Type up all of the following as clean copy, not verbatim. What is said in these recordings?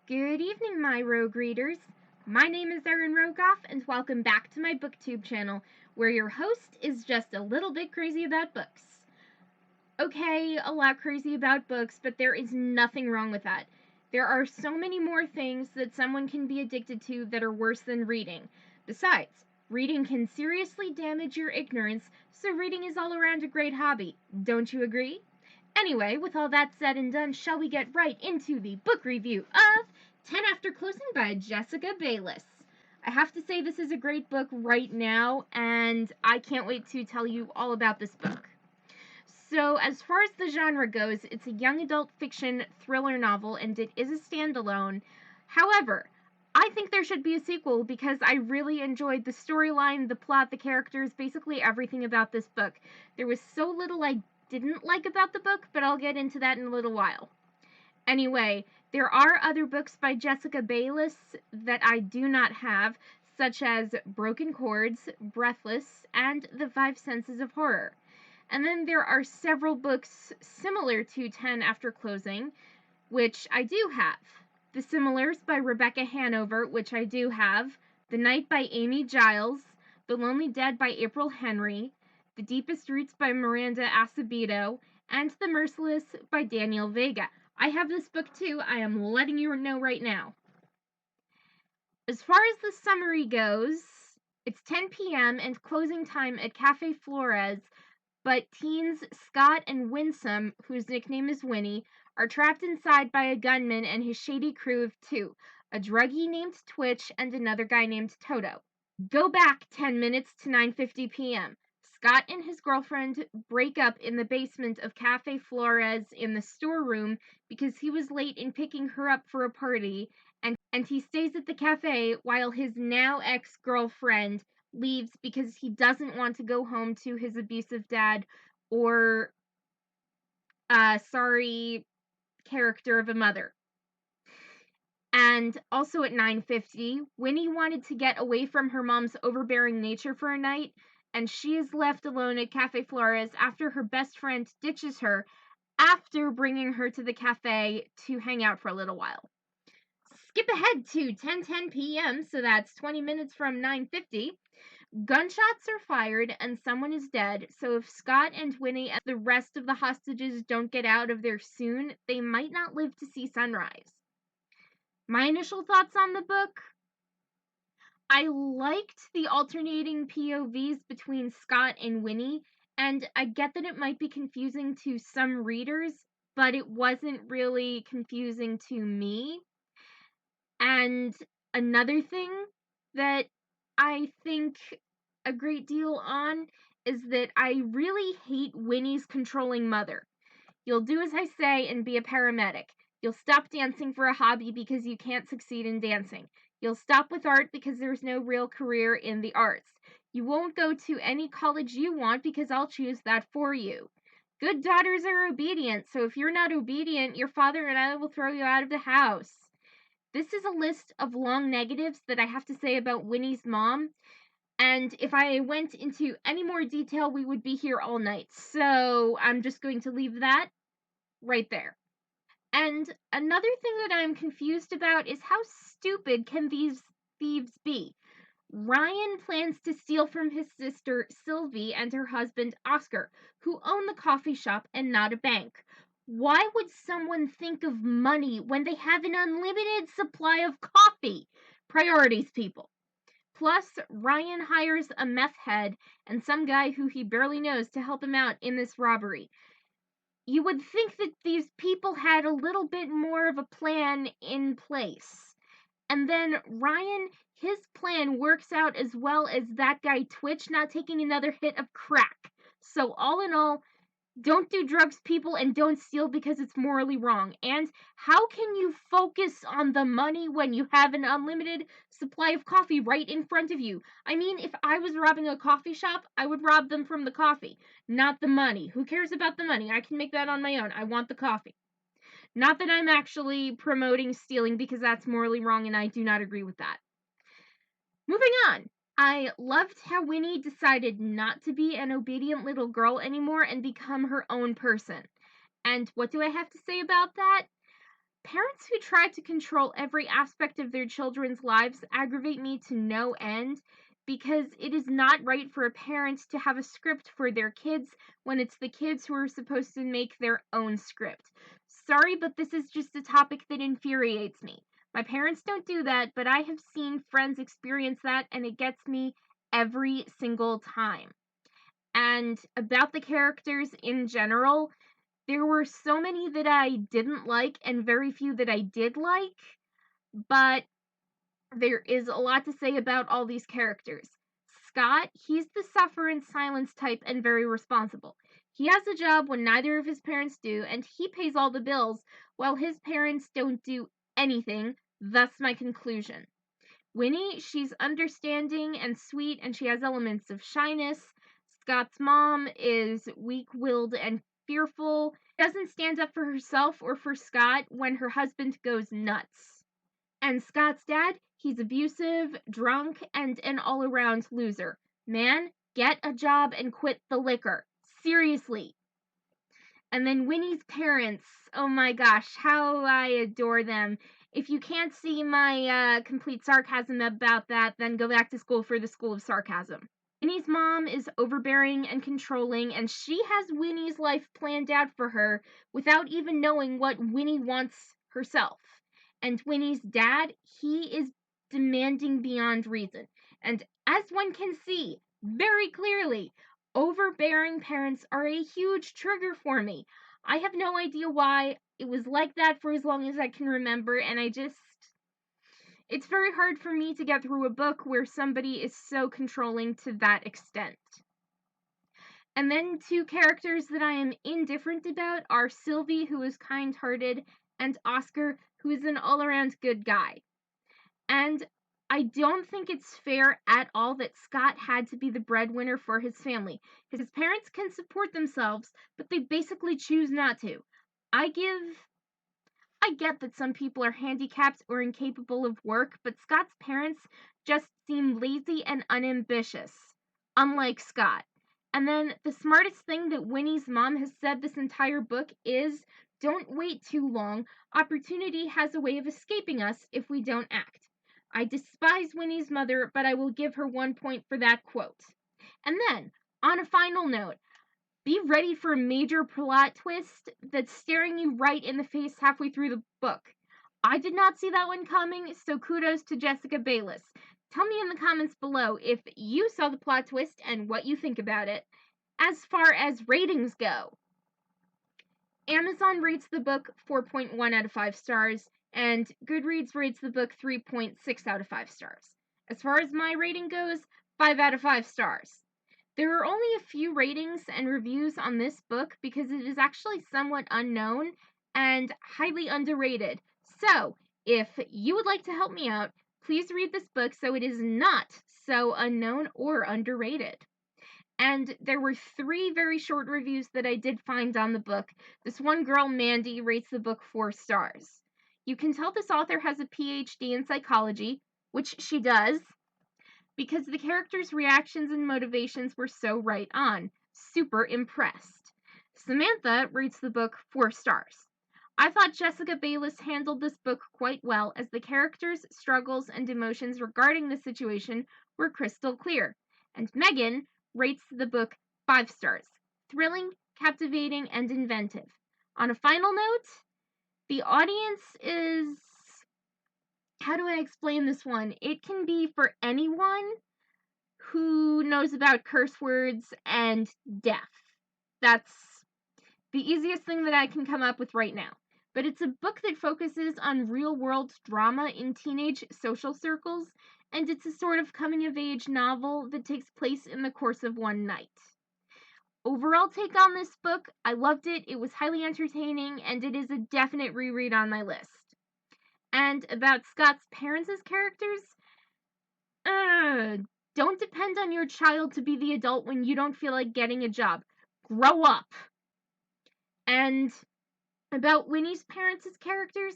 Good evening, my rogue readers. My name is Erin Rogoff, and welcome back to my booktube channel, where your host is just a little bit crazy about books. Okay, a lot crazy about books, but there is nothing wrong with that. There are so many more things that someone can be addicted to that are worse than reading. Besides, reading can seriously damage your ignorance, so reading is all around a great hobby. Don't you agree? Anyway, with all that said and done, shall we get right into the book review of 10 After Closing by Jessica Bayliss. I have to say this is a great book right now, and I can't wait to tell you all about this book. So, as far as the genre goes, it's a young adult fiction thriller novel, and it is a standalone. However, I think there should be a sequel because I really enjoyed the storyline, the plot, the characters, basically everything about this book. There was so little I didn't like about the book, but I'll get into that in a little while. Anyway, there are other books by Jessica Bayliss that I do not have, such as Broken Chords, Breathless, and The Five Senses of Horror. And then there are several books similar to 10 After Closing, which I do have. The Similars by Rebecca Hanover, which I do have. The Night by Amy Giles. The Lonely Dead by April Henry. The Deepest Roots by Miranda Acevedo, and The Merciless by Daniel Vega. I have this book too, I am letting you know right now. As far as the summary goes, it's 10 p.m. and closing time at Cafe Flores, but teens Scott and Winsome, whose nickname is Winnie, are trapped inside by a gunman and his shady crew of two, a druggie named Twitch and another guy named Toto. Go back 10 minutes to 9:50 p.m. Scott and his girlfriend break up in the basement of Cafe Flores in the storeroom because he was late in picking her up for a party, and he stays at the cafe while his now ex-girlfriend leaves because he doesn't want to go home to his abusive dad or sorry character of a mother. And also at 9:50, Winnie wanted to get away from her mom's overbearing nature for a night, and she is left alone at Cafe Flores after her best friend ditches her after bringing her to the cafe to hang out for a little while. Skip ahead to 10:10 p.m., so that's 20 minutes from 9:50. Gunshots are fired and someone is dead, so if Scott and Winnie and the rest of the hostages don't get out of there soon, they might not live to see sunrise. My initial thoughts on the book: I liked the alternating POVs between Scott and Winnie, and I get that it might be confusing to some readers, but it wasn't really confusing to me. And another thing that I think a great deal on is that I really hate Winnie's controlling mother. You'll do as I say and be a paramedic. You'll stop dancing for a hobby because you can't succeed in dancing. You'll stop with art because there's no real career in the arts. You won't go to any college you want because I'll choose that for you. Good daughters are obedient, so if you're not obedient, your father and I will throw you out of the house. This is a list of long negatives that I have to say about Winnie's mom, and if I went into any more detail, we would be here all night. So I'm just going to leave that right there. And another thing that I'm confused about is how stupid can these thieves be? Ryan plans to steal from his sister Sylvie and her husband Oscar, who own the coffee shop and not a bank. Why would someone think of money when they have an unlimited supply of coffee? Priorities, people. Plus, Ryan hires a meth head and some guy who he barely knows to help him out in this robbery. You would think that these people had a little bit more of a plan in place. And then Ryan, his plan works out as well as that guy Twitch not taking another hit of crack. So all in all, don't do drugs, people, and don't steal because it's morally wrong. And how can you focus on the money when you have an unlimited supply of coffee right in front of you? I mean, if I was robbing a coffee shop, I would rob them from the coffee, not the money. Who cares about the money? I can make that on my own. I want the coffee. Not that I'm actually promoting stealing because that's morally wrong and I do not agree with that. Moving on. I loved how Winnie decided not to be an obedient little girl anymore and become her own person. And what do I have to say about that? Parents who try to control every aspect of their children's lives aggravate me to no end because it is not right for a parent to have a script for their kids when it's the kids who are supposed to make their own script. Sorry, but this is just a topic that infuriates me. My parents don't do that, but I have seen friends experience that, and it gets me every single time. And about the characters in general, there were so many that I didn't like and very few that I did like, but there is a lot to say about all these characters. Scott, he's the suffer in silence type and very responsible. He has a job when neither of his parents do, and he pays all the bills, while his parents don't do anything, thus my conclusion. Winnie, she's understanding and sweet, and she has elements of shyness. Scott's mom is weak willed and fearful, doesn't stand up for herself or for Scott when her husband goes nuts. And Scott's dad, he's abusive, drunk, and an all around loser. Man, get a job and quit the liquor. Seriously. And then Winnie's parents, oh my gosh, how I adore them. If you can't see my complete sarcasm about that, then go back to school for the School of Sarcasm. Winnie's mom is overbearing and controlling, and she has Winnie's life planned out for her without even knowing what Winnie wants herself. And Winnie's dad, he is demanding beyond reason. And as one can see very clearly, overbearing parents are a huge trigger for me. I have no idea why. It was like that for as long as I can remember, and it's very hard for me to get through a book where somebody is so controlling to that extent. And then two characters that I am indifferent about are Sylvie, who is kind hearted, and Oscar, who is an all around good guy. And I don't think it's fair at all that Scott had to be the breadwinner for his family. His parents can support themselves, but they basically choose not to. I get that some people are handicapped or incapable of work, but Scott's parents just seem lazy and unambitious, unlike Scott. And then the smartest thing that Winnie's mom has said this entire book is don't wait too long. Opportunity has a way of escaping us if we don't act. I despise Winnie's mother, but I will give her 1 point for that quote. And then, on a final note, be ready for a major plot twist that's staring you right in the face halfway through the book. I did not see that one coming, so kudos to Jessica Bayliss. Tell me in the comments below if you saw the plot twist and what you think about it. As far as ratings go, Amazon rates the book 4.1 out of 5 stars, and Goodreads rates the book 3.6 out of 5 stars. As far as my rating goes, 5 out of 5 stars. There are only a few ratings and reviews on this book because it is actually somewhat unknown and highly underrated. So, if you would like to help me out, please read this book so it is not so unknown or underrated. And there were 3 very short reviews that I did find on the book. This one girl, Mandy, rates the book 4 stars. You can tell this author has a PhD in psychology, which she does, because the characters' reactions and motivations were so right on. Super impressed. Samantha rates the book 4 stars. I thought Jessica Bayliss handled this book quite well, as the characters' struggles and emotions regarding the situation were crystal clear. And Megan rates the book 5 stars. Thrilling, captivating, and inventive. On a final note, the audience is... How do I explain this one? It can be for anyone who knows about curse words and death. That's the easiest thing that I can come up with right now. But it's a book that focuses on real-world drama in teenage social circles, and it's a sort of coming-of-age novel that takes place in the course of one night. Overall take on this book, I loved it, it was highly entertaining, and it is a definite reread on my list. And about Scott's parents as characters, don't depend on your child to be the adult when you don't feel like getting a job. Grow up. And about Winnie's parents as characters,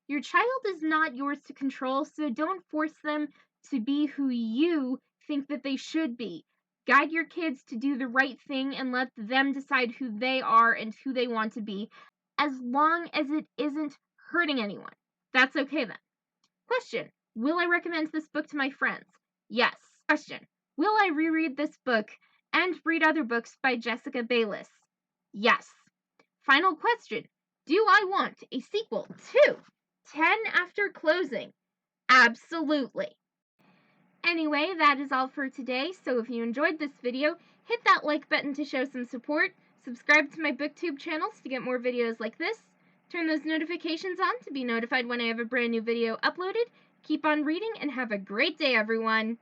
your child is not yours to control, so don't force them to be who you think that they should be. Guide your kids to do the right thing and let them decide who they are and who they want to be, as long as it isn't hurting anyone. That's okay then. Question: will I recommend this book to my friends? Yes. Question: will I reread this book and read other books by Jessica Bayliss? Yes. Final question: do I want a sequel to 10 After Closing? Absolutely. Anyway, that is all for today, so if you enjoyed this video, hit that like button to show some support, subscribe to my booktube channels to get more videos like this, turn those notifications on to be notified when I have a brand new video uploaded, keep on reading, and have a great day, everyone!